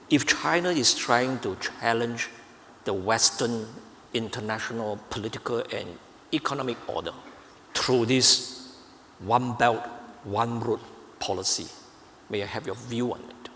If China is trying to challenge the Western international political and economic order through this One Belt, One Road policy, may I have your view on it?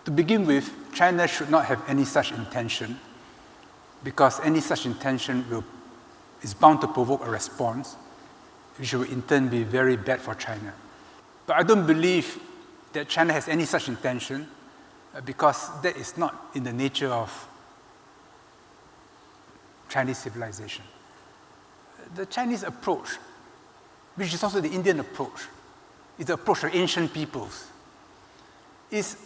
To begin with, China should not have any such intention, because any such intention is bound to provoke a response, which will in turn be very bad for China. But I don't believe that China has any such intention, because that is not in the nature of Chinese civilization. The Chinese approach, which is also the Indian approach, is the approach of ancient peoples, is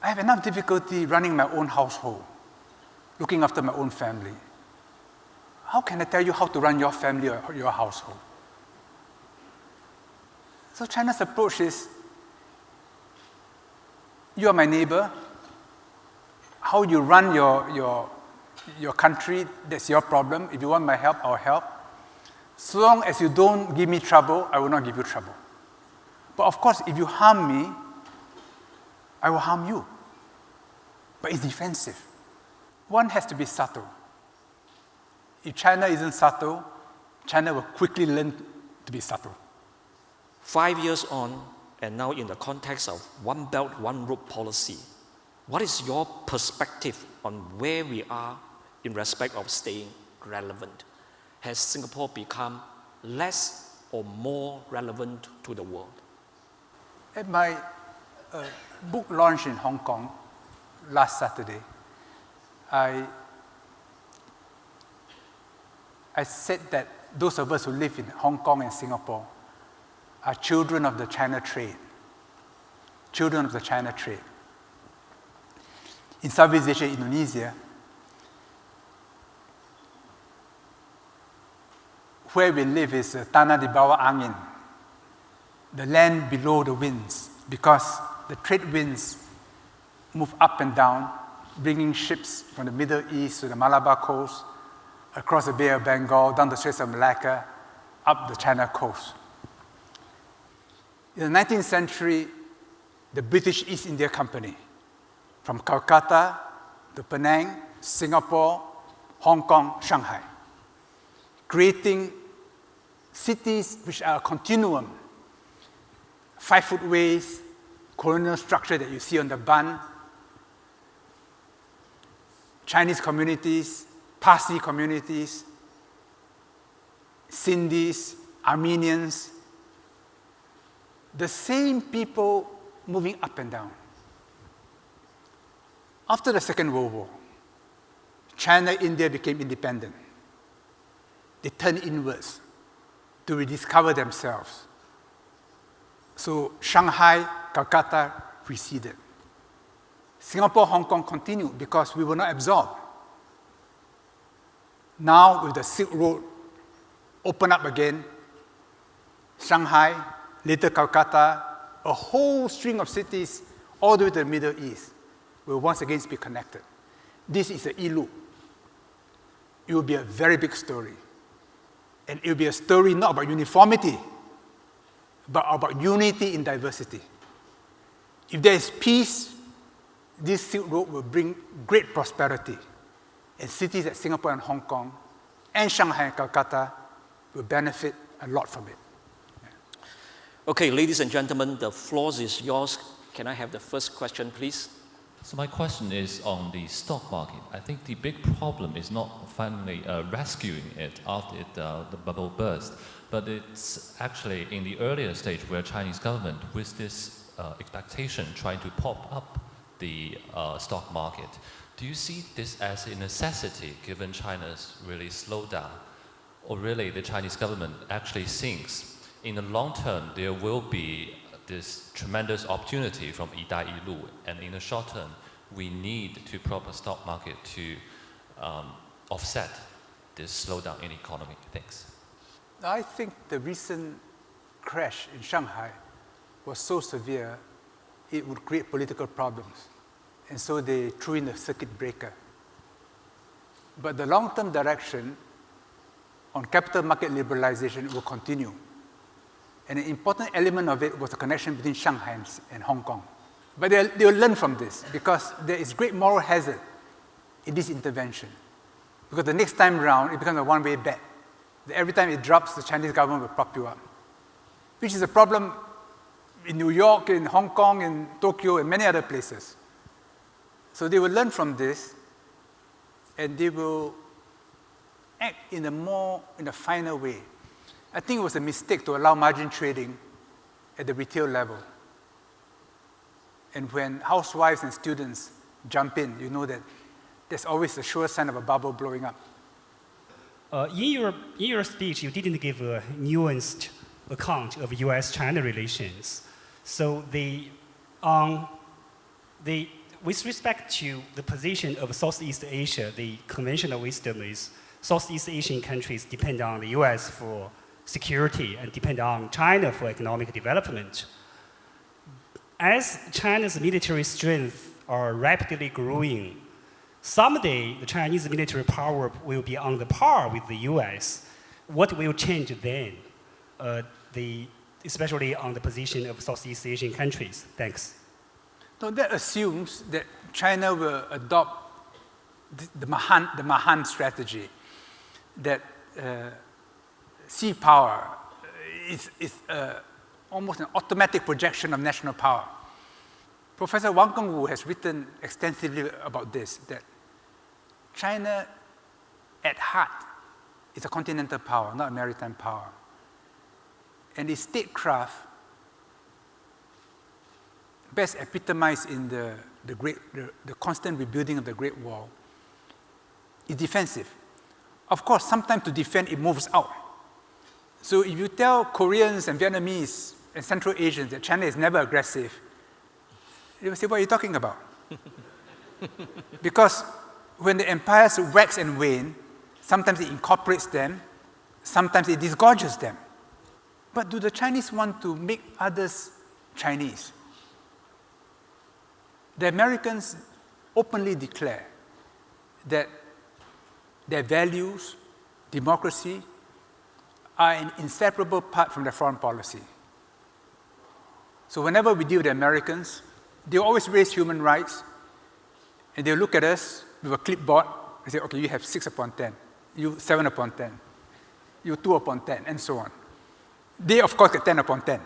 I have enough difficulty running my own household, looking after my own family. How can I tell you how to run your family or your household? So China's approach is, you are my neighbor. How you run your country, that's your problem. If you want my help, I'll help. So long as you don't give me trouble, I will not give you trouble. But of course, if you harm me, I will harm you. But it's defensive. One has to be subtle. If China isn't subtle, China will quickly learn to be subtle. 5 years on, and now in the context of One Belt, One Road policy, what is your perspective on where we are in respect of staying relevant? Has Singapore become less or more relevant to the world? At my book launch in Hong Kong last Saturday, I said that those of us who live in Hong Kong and Singapore are children of the China trade. Children of the China trade. In Southeast Asia, Indonesia, where we live is tanah di bawah angin, the land below the winds, because the trade winds move up and down, bringing ships from the Middle East to the Malabar coast, across the Bay of Bengal, down the Straits of Malacca, up the China coast. In the 19th century, the British East India Company, from Calcutta to Penang, Singapore, Hong Kong, Shanghai, creating cities which are a continuum, 5-foot ways, colonial structure that you see on the bun, Chinese communities, Parsi communities, Sindhis, Armenians, the same people moving up and down. After the Second World War, China, India became independent. They turned inwards to rediscover themselves. So Shanghai, Calcutta receded. Singapore, Hong Kong continued because we were not absorbed. Now, with the Silk Road open up again, Shanghai, later Calcutta, a whole string of cities all the way to the Middle East will once again be connected. This is an e-loop. It will be a very big story. And it will be a story not about uniformity, but about unity in diversity. If there is peace, this Silk Road will bring great prosperity. And cities like Singapore and Hong Kong, and Shanghai and Calcutta will benefit a lot from it. Okay, ladies and gentlemen, the floor is yours. Can I have the first question, please? So my question is on the stock market. I think the big problem is not finally rescuing it after the bubble burst, but it's actually in the earlier stage where Chinese government, with this expectation, trying to pop up the stock market. Do you see this as a necessity given China's really slowdown? Or really the Chinese government actually thinks in the long term there will be this tremendous opportunity from 一带一路, and in the short term we need to prop a stock market to offset this slowdown in economy? Thanks. I think the recent crash in Shanghai was so severe it would create political problems. And so they threw in the circuit breaker. But the long-term direction on capital market liberalization will continue. And an important element of it was the connection between Shanghai and Hong Kong. But they will learn from this because there is great moral hazard in this intervention. Because the next time round, it becomes a one-way bet. Every time it drops, the Chinese government will prop you up, which is a problem in New York, in Hong Kong, in Tokyo, and many other places. So they will learn from this, and they will act in a finer way. I think it was a mistake to allow margin trading at the retail level. And when housewives and students jump in, you know that there's always a sure sign of a bubble blowing up. In your speech, you didn't give a nuanced account of US-China relations. So with respect to the position of Southeast Asia, the conventional wisdom is Southeast Asian countries depend on the US for security and depend on China for economic development. As China's military strength are rapidly growing, someday the Chinese military power will be on the par with the US. What will change then, especially on the position of Southeast Asian countries? Thanks. So that assumes that China will adopt the Mahan strategy, that sea power is almost an automatic projection of national power. Professor Wang Gungwu has written extensively about this, that China at heart is a continental power, not a maritime power. And its statecraft, best epitomized in the constant rebuilding of the Great Wall, is defensive. Of course, sometimes to defend, it moves out. So if you tell Koreans and Vietnamese and Central Asians that China is never aggressive, they will say, what are you talking about? Because when the empires wax and wane, sometimes it incorporates them, sometimes it disgorges them. But do the Chinese want to make others Chinese? The Americans openly declare that their values, democracy, are an inseparable part from their foreign policy. So whenever we deal with the Americans, they always raise human rights, and they look at us with a clipboard and say, okay, you have 6 upon 10, you 7 upon 10, you 2 upon 10, and so on. They, of course, get 10 upon 10.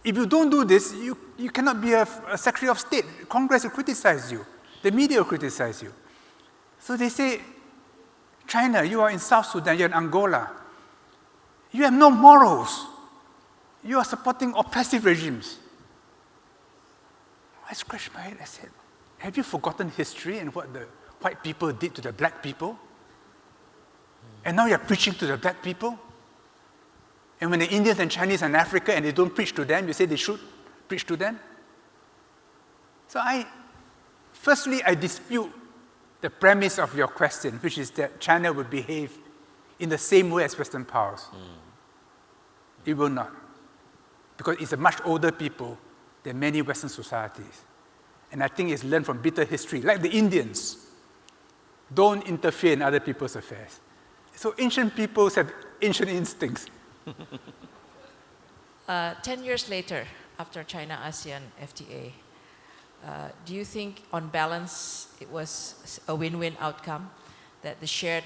If you don't do this, you cannot be a Secretary of State. Congress will criticize you. The media will criticize you. So they say, China, you are in South Sudan, you're in Angola. You have no morals. You are supporting oppressive regimes. I scratched my head. I said, have you forgotten history and what the white people did to the black people? And now you're preaching to the black people? And when the Indians and Chinese are in Africa and they don't preach to them, you say they should preach to them? So firstly, I dispute the premise of your question, which is that China will behave in the same way as Western powers. It will not. Because it's a much older people than many Western societies. And I think it's learned from bitter history. Like the Indians, don't interfere in other people's affairs. So ancient peoples have ancient instincts. 10 years later, after China-ASEAN FTA, do you think, on balance, it was a win-win outcome, that the shared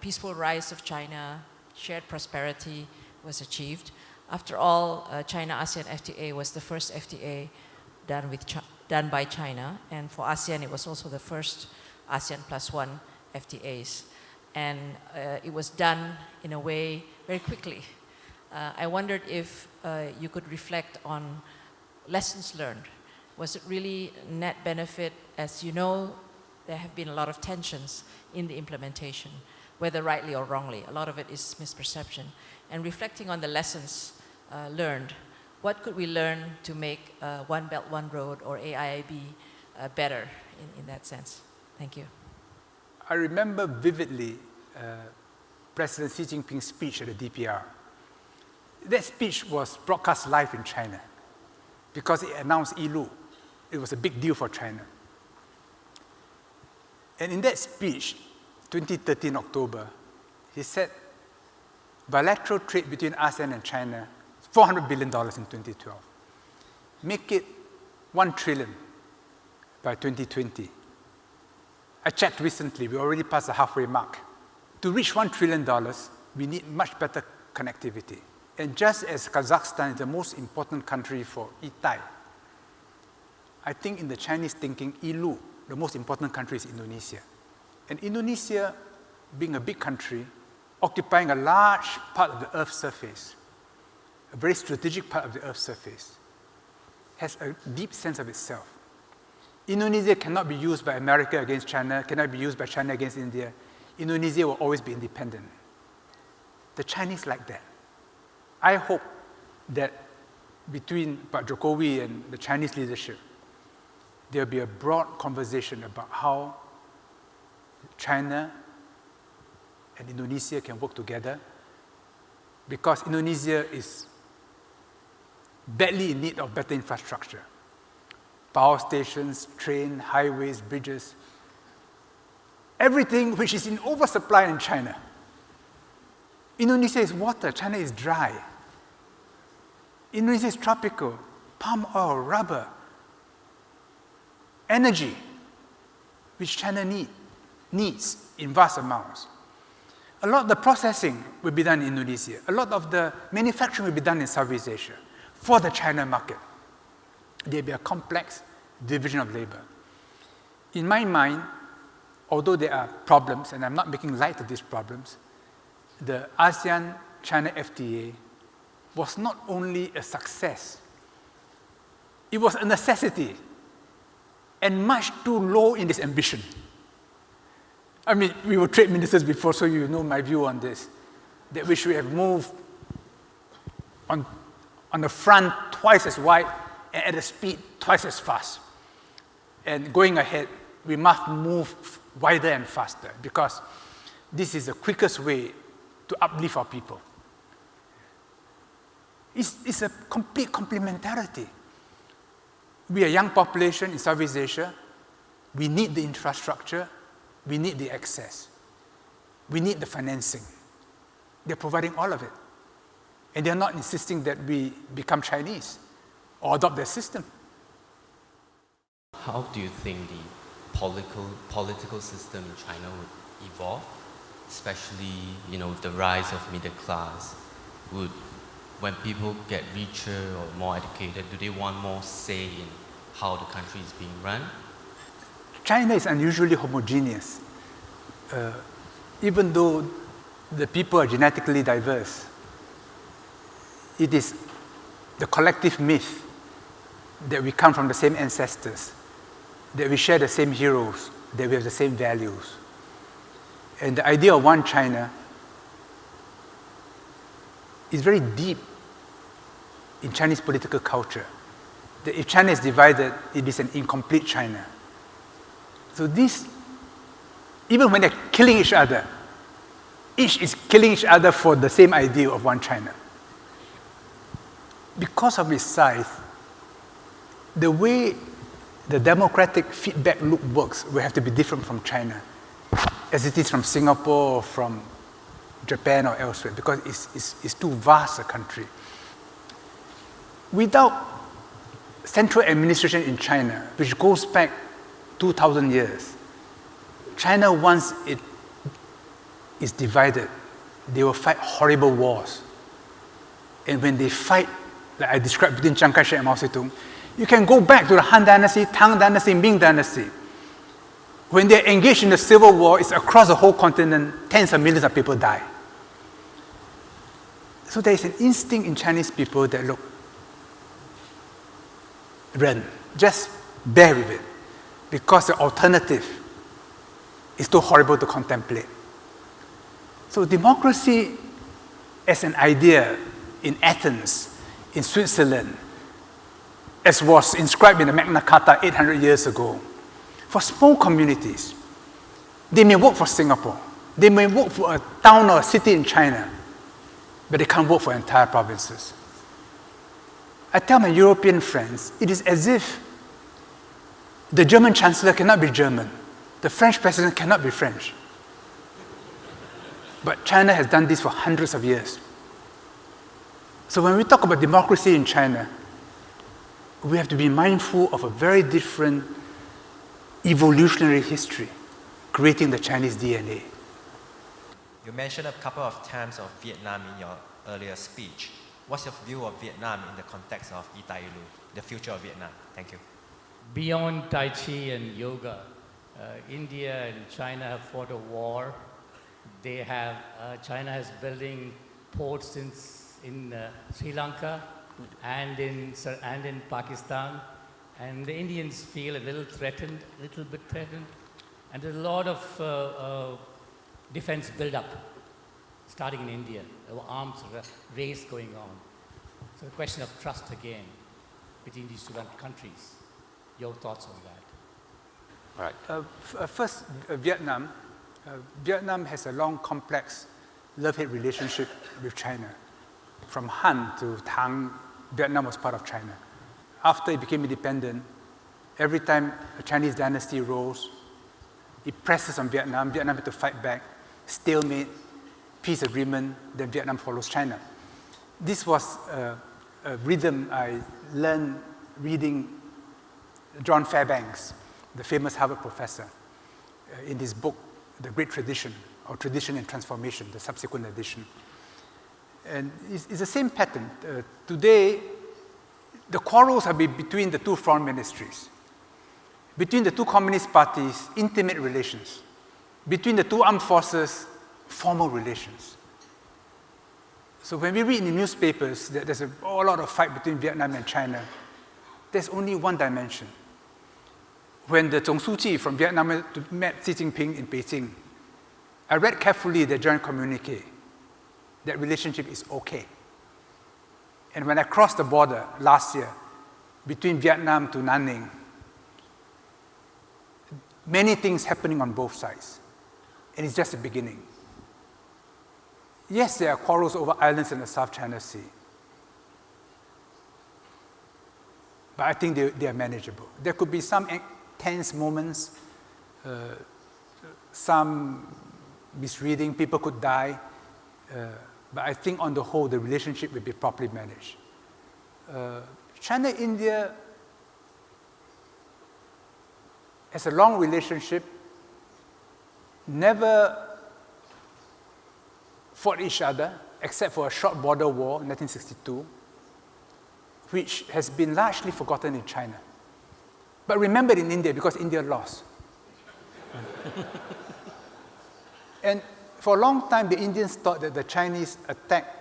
peaceful rise of China, shared prosperity was achieved? After all, China-ASEAN FTA was the first FTA done by China, and for ASEAN, it was also the first ASEAN +1 FTAs. And it was done in a way very quickly. I wondered if you could reflect on lessons learned. Was it really net benefit? As you know, there have been a lot of tensions in the implementation, whether rightly or wrongly. A lot of it is misperception. And reflecting on the lessons learned, what could we learn to make One Belt, One Road or AIIB better in that sense? Thank you. I remember vividly President Xi Jinping's speech at the DPR. That speech was broadcast live in China because it announced Yilu. It was a big deal for China. And in that speech, 2013 October, he said bilateral trade between ASEAN and China, $400 billion in 2012. make it 1 trillion by 2020. I checked recently, we already passed the halfway mark. To reach $1 trillion, we need much better connectivity. And just as Kazakhstan is the most important country for Itai, I think in the Chinese thinking, Ilu, the most important country is Indonesia. And Indonesia, being a big country, occupying a large part of the Earth's surface, a very strategic part of the Earth's surface, has a deep sense of itself. Indonesia cannot be used by America against China, cannot be used by China against India. Indonesia will always be independent. The Chinese like that. I hope that between Pak Jokowi and the Chinese leadership, there will be a broad conversation about how China and Indonesia can work together, because Indonesia is badly in need of better infrastructure. Power stations, train, highways, bridges, everything which is in oversupply in China. Indonesia is water, China is dry. Indonesia is tropical, palm oil, rubber, energy, which China needs in vast amounts. A lot of the processing will be done in Indonesia. A lot of the manufacturing will be done in Southeast Asia for the China market. There will be a complex division of labor. In my mind, although there are problems, and I'm not making light of these problems, the ASEAN-China FTA was not only a success, it was a necessity, and much too low in its ambition. I mean, we were trade ministers before, so you know my view on this, that we should have moved on the front twice as wide and at a speed twice as fast. And going ahead, we must move wider and faster, because this is the quickest way to uplift our people. It's a complete complementarity. We are a young population in Southeast Asia. We need the infrastructure. We need the access. We need the financing. They're providing all of it. And they're not insisting that we become Chinese or adopt their system. How do you think the political system in China would evolve, especially, with the rise of middle class? When people get richer or more educated, do they want more say in how the country is being run? China is unusually homogeneous. Even though the people are genetically diverse, it is the collective myth that we come from the same ancestors, that we share the same heroes, that we have the same values. And the idea of one China is very deep in Chinese political culture. That if China is divided, it is an incomplete China. So this, even when they're killing each other, each is killing each other for the same idea of one China. Because of its size, the way the democratic feedback loop works will have to be different from China, as it is from Singapore or from Japan or elsewhere, because it's too vast a country. Without central administration in China, which goes back 2,000 years, China, once it is divided, they will fight horrible wars. And when they fight, like I described between Chiang Kai-shek and Mao Zedong, you can go back to the Han Dynasty, Tang Dynasty, Ming Dynasty. When they're engaged in the civil war, it's across the whole continent, tens of millions of people die. So there is an instinct in Chinese people that, look, Ren, just bear with it, because the alternative is too horrible to contemplate. So democracy as an idea in Athens, in Switzerland, as was inscribed in the Magna Carta 800 years ago, for small communities, they may work for Singapore, they may work for a town or a city in China, but they can't work for entire provinces. I tell my European friends, it is as if the German Chancellor cannot be German, the French President cannot be French. But China has done this for hundreds of years. So when we talk about democracy in China, we have to be mindful of a very different evolutionary history creating the Chinese DNA. You mentioned a couple of times of Vietnam in your earlier speech. What's your view of Vietnam in the context of Itailu, the future of Vietnam? Thank you. Beyond Tai Chi and yoga, India and China have fought a war. China is building ports in Sri Lanka and in Pakistan. And the Indians feel a little bit threatened. And there's a lot of defense build-up starting in India. There were arms race going on. So the question of trust again between these two countries. Your thoughts on that? Right. First, Vietnam. Vietnam has a long, complex love-hate relationship with China. From Han to Tang, Vietnam was part of China. After it became independent, every time a Chinese dynasty rose, it presses on Vietnam. Vietnam had to fight back, stalemate, peace agreement, then Vietnam follows China. This was a rhythm I learned reading John Fairbanks, the famous Harvard professor, in his book, The Great Tradition, or Tradition and Transformation, the subsequent edition. And it's the same pattern. Today, the quarrels are between the two foreign ministries, between the two communist parties, intimate relations, between the two armed forces, formal relations. So when we read in the newspapers that there's a lot of fight between Vietnam and China, there's only one dimension. When the Zhong Suu from Vietnam met Xi Jinping in Beijing, I read carefully the joint communique. That relationship is okay. And when I crossed the border last year between Vietnam to Nanning, many things happening on both sides. And it's just the beginning. Yes, there are quarrels over islands in the South China Sea. But I think they are manageable. There could be some tense moments, some misreading, people could die. But I think on the whole, the relationship will be properly managed. China-India has a long relationship, never fought each other, except for a short border war in 1962, which has been largely forgotten in China. But remembered in India because India lost. And for a long time, the Indians thought that the Chinese attacked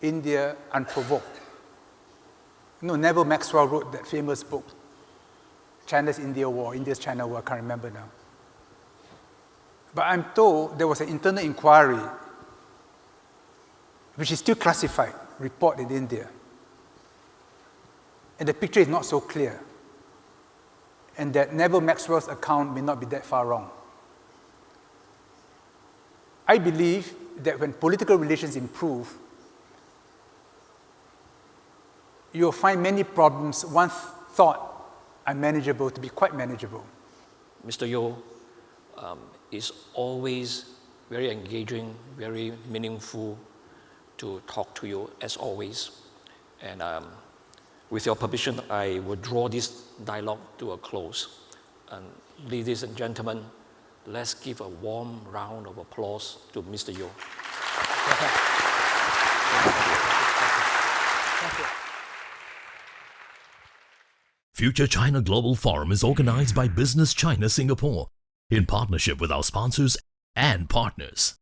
India unprovoked. Neville Maxwell wrote that famous book, China's India War, India's China War, I can't remember now. But I'm told there was an internal inquiry, which is still classified, report in India. And the picture is not so clear. And that Neville Maxwell's account may not be that far wrong. I believe that when political relations improve, you'll find many problems once thought unmanageable to be quite manageable. Mr. Yeo, it's always very engaging, very meaningful to talk to you as always. And with your permission, I will draw this dialogue to a close. And ladies and gentlemen, let's give a warm round of applause to Mr. Yeo. Future China Global Forum is organized by Business China Singapore in partnership with our sponsors and partners.